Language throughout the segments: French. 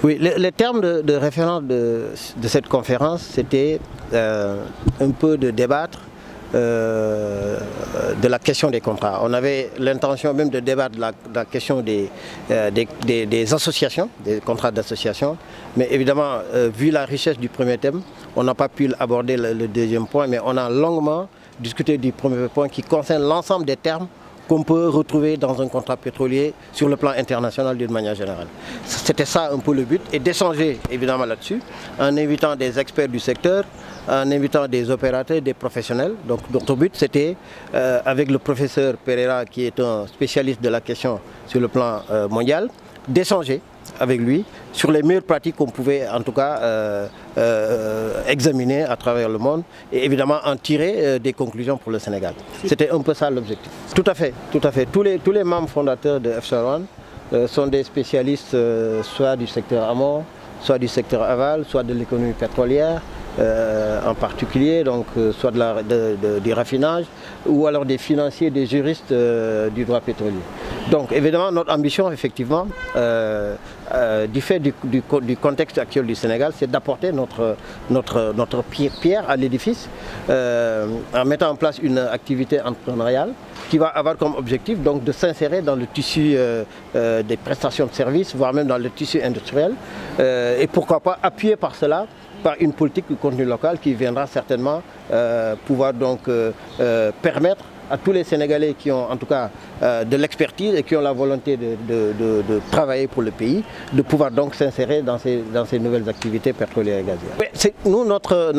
Oui, les termes de référence de cette conférence, c'était un peu de débattre de la question des contrats. On avait l'intention même de débattre de la question des associations, des contrats d'association. Mais évidemment, vu la richesse du premier thème, on n'a pas pu aborder le deuxième point, mais on a longuement discuté du premier point qui concerne l'ensemble des termes qu'on peut retrouver dans un contrat pétrolier sur le plan international d'une manière générale. C'était ça un peu le but, et d'échanger évidemment là-dessus, en invitant des experts du secteur, en invitant des opérateurs, des professionnels. Donc notre but c'était, avec le professeur Pereira qui est un spécialiste de la question sur le plan mondial, d'échanger avec lui sur les meilleures pratiques qu'on pouvait en tout cas examiner à travers le monde et évidemment en tirer des conclusions pour le Sénégal. C'était un peu ça l'objectif. Tout à fait, tout à fait. Tous les membres fondateurs de Offshore One sont des spécialistes soit du secteur amont, soit du secteur aval, soit de l'économie pétrolière en particulier, donc soit du raffinage ou alors des financiers, des juristes du droit pétrolier. Donc évidemment notre ambition effectivement, du fait du contexte actuel du Sénégal, c'est d'apporter notre pierre à l'édifice en mettant en place une activité entrepreneuriale qui va avoir comme objectif donc de s'insérer dans le tissu des prestations de services, voire même dans le tissu industriel, et pourquoi pas appuyer par cela par une politique de contenu local qui viendra certainement pouvoir donc permettre à tous les Sénégalais qui ont en tout cas de l'expertise et qui ont la volonté de travailler pour le pays, de pouvoir donc s'insérer dans ces nouvelles activités pétrolières et gazières. Nous, notre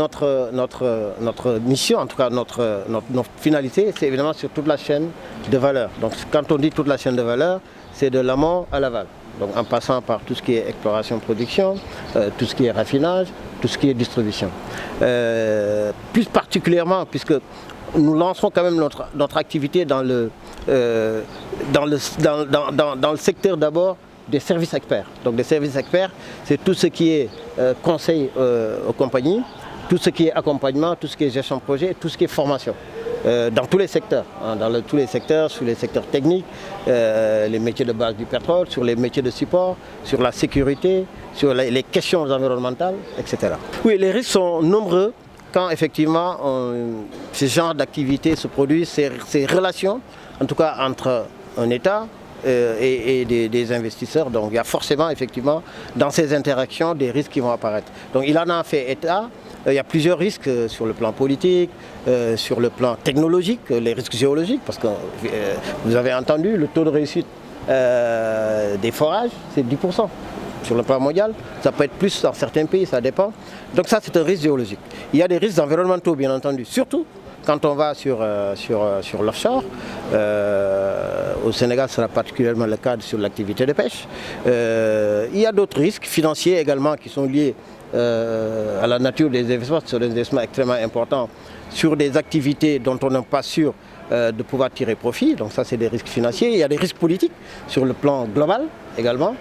mission, en tout cas notre finalité, c'est évidemment sur toute la chaîne de valeur. Donc quand on dit toute la chaîne de valeur, c'est de l'amont à l'aval. Donc en passant par tout ce qui est exploration-production, tout ce qui est raffinage, tout ce qui est distribution. Plus particulièrement, puisque nous lançons quand même notre activité dans le secteur d'abord des services experts. Donc des services experts, c'est tout ce qui est conseil aux compagnies, tout ce qui est accompagnement, tout ce qui est gestion de projet, tout ce qui est formation. Dans tous les secteurs, hein, tous les secteurs, sur les secteurs techniques, les métiers de base du pétrole, sur les métiers de support, sur la sécurité, sur les questions environnementales, etc. Oui, les risques sont nombreux quand effectivement ce genre d'activité se produit, ces relations, en tout cas entre un État et des investisseurs. Donc il y a forcément effectivement dans ces interactions des risques qui vont apparaître. Donc il en a fait état. Il y a plusieurs risques sur le plan politique, sur le plan technologique, les risques géologiques, parce que vous avez entendu, le taux de réussite des forages, c'est 10%. Sur le plan mondial, ça peut être plus dans certains pays, ça dépend. Donc ça, c'est un risque géologique. Il y a des risques environnementaux, bien entendu, surtout quand on va sur l'offshore. Au Sénégal, ce sera particulièrement le cas sur l'activité de pêche. Il y a d'autres risques financiers également qui sont liés à la nature des investissements, sur des investissements extrêmement importants, sur des activités dont on n'est pas sûr de pouvoir tirer profit. Donc ça, c'est des risques financiers. Il y a des risques politiques sur le plan global également.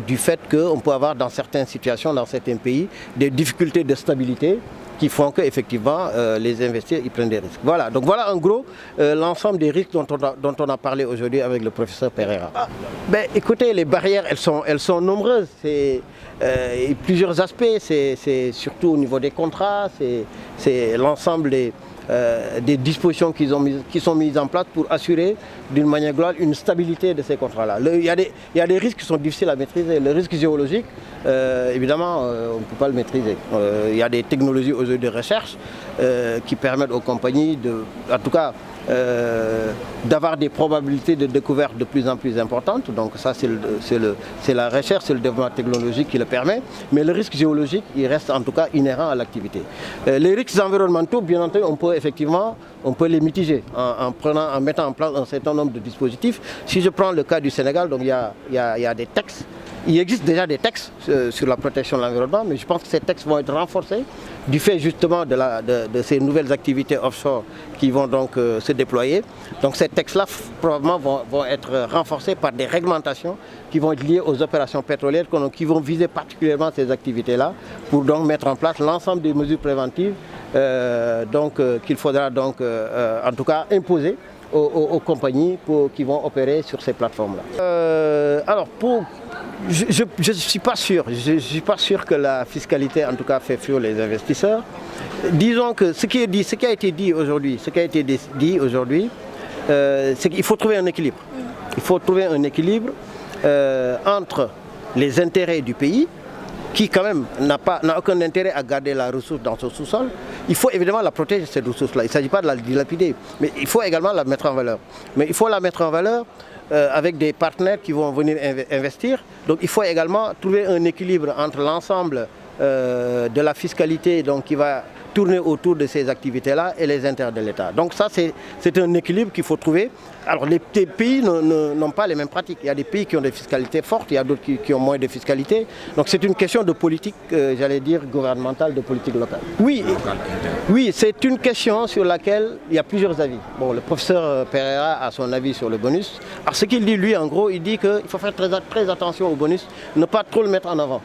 Du fait qu'on peut avoir dans certaines situations, dans certains pays, des difficultés de stabilité qui font qu'effectivement les investisseurs ils prennent des risques. Voilà, donc voilà en gros l'ensemble des risques dont on a parlé aujourd'hui avec le professeur Pereira. Écoutez, les barrières, elles sont nombreuses. Plusieurs aspects, c'est surtout au niveau des contrats, c'est l'ensemble des dispositions qui sont mises en place pour assurer d'une manière globale une stabilité de ces contrats-là. Il y a des risques qui sont difficiles à maîtriser. Le risque géologique, évidemment, on ne peut pas le maîtriser. Il y a des technologies aujourd'hui de recherche qui permettent aux compagnies, en tout cas, d'avoir des probabilités de découverte de plus en plus importantes. Donc ça, c'est la recherche, c'est le développement technologique qui le permet. Mais le risque géologique, il reste en tout cas inhérent à l'activité. Les risques environnementaux, bien entendu, on peut les mitiger en mettant en place un certain nombre de dispositifs. Si je prends le cas du Sénégal, donc il y a des textes. Il existe déjà des textes sur la protection de l'environnement, mais je pense que ces textes vont être renforcés du fait justement de ces nouvelles activités offshore qui vont donc se déployer. Donc ces textes-là probablement vont être renforcés par des réglementations qui vont être liées aux opérations pétrolières, qui vont viser particulièrement ces activités-là pour donc mettre en place l'ensemble des mesures préventives qu'il faudra donc en tout cas imposer aux compagnies qui vont opérer sur ces plateformes-là. Alors, je ne suis pas sûr. Je ne suis pas sûr que la fiscalité, en tout cas, fait fuir les investisseurs. Disons que ce qui a été dit aujourd'hui, c'est qu'il faut trouver un équilibre. Il faut trouver un équilibre entre les intérêts du pays, qui quand même n'a aucun intérêt à garder la ressource dans son sous-sol. Il faut évidemment la protéger, cette ressource-là. Il ne s'agit pas de la dilapider, mais il faut également la mettre en valeur. Mais il faut la mettre en valeur avec des partenaires qui vont venir investir. Donc il faut également trouver un équilibre entre l'ensemble de la fiscalité qui va tourner autour de ces activités-là et les intérêts de l'État. Donc ça, c'est un équilibre qu'il faut trouver. Alors les pays n'ont pas les mêmes pratiques. Il y a des pays qui ont des fiscalités fortes, il y a d'autres qui ont moins de fiscalité. Donc c'est une question de politique, j'allais dire, gouvernementale, de politique locale. Oui, c'est une question sur laquelle il y a plusieurs avis. Bon, le professeur Pereira a son avis sur le bonus. Alors ce qu'il dit, lui, en gros, il dit qu'il faut faire très attention au bonus, ne pas trop le mettre en avant.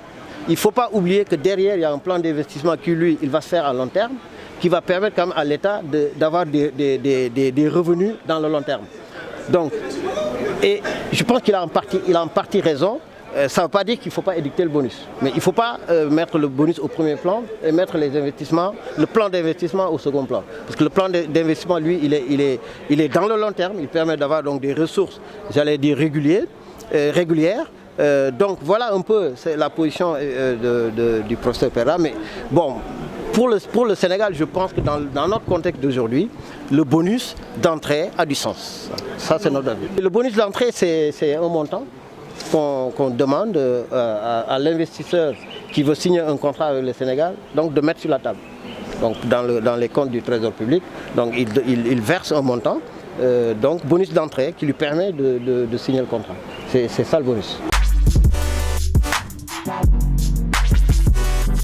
Il ne faut pas oublier que derrière, il y a un plan d'investissement qui, lui, il va se faire à long terme, qui va permettre quand même à l'État d'avoir des revenus dans le long terme. Donc, et je pense qu'il a en partie raison. Ça ne veut pas dire qu'il ne faut pas édicter le bonus. Mais il ne faut pas mettre le bonus au premier plan et mettre les investissements, le plan d'investissement au second plan. Parce que le plan d'investissement, lui, il est dans le long terme. Il permet d'avoir donc des ressources, j'allais dire, régulières. Donc voilà un peu la position du professeur Pereira. Mais bon, pour le Sénégal, je pense que dans notre contexte d'aujourd'hui, le bonus d'entrée a du sens. Ça, c'est notre avis. Le bonus d'entrée, c'est un montant qu'on demande à l'investisseur qui veut signer un contrat avec le Sénégal, donc de mettre sur la table. Donc dans les comptes du Trésor public, donc il verse un montant, donc bonus d'entrée qui lui permet de signer le contrat. C'est ça le bonus.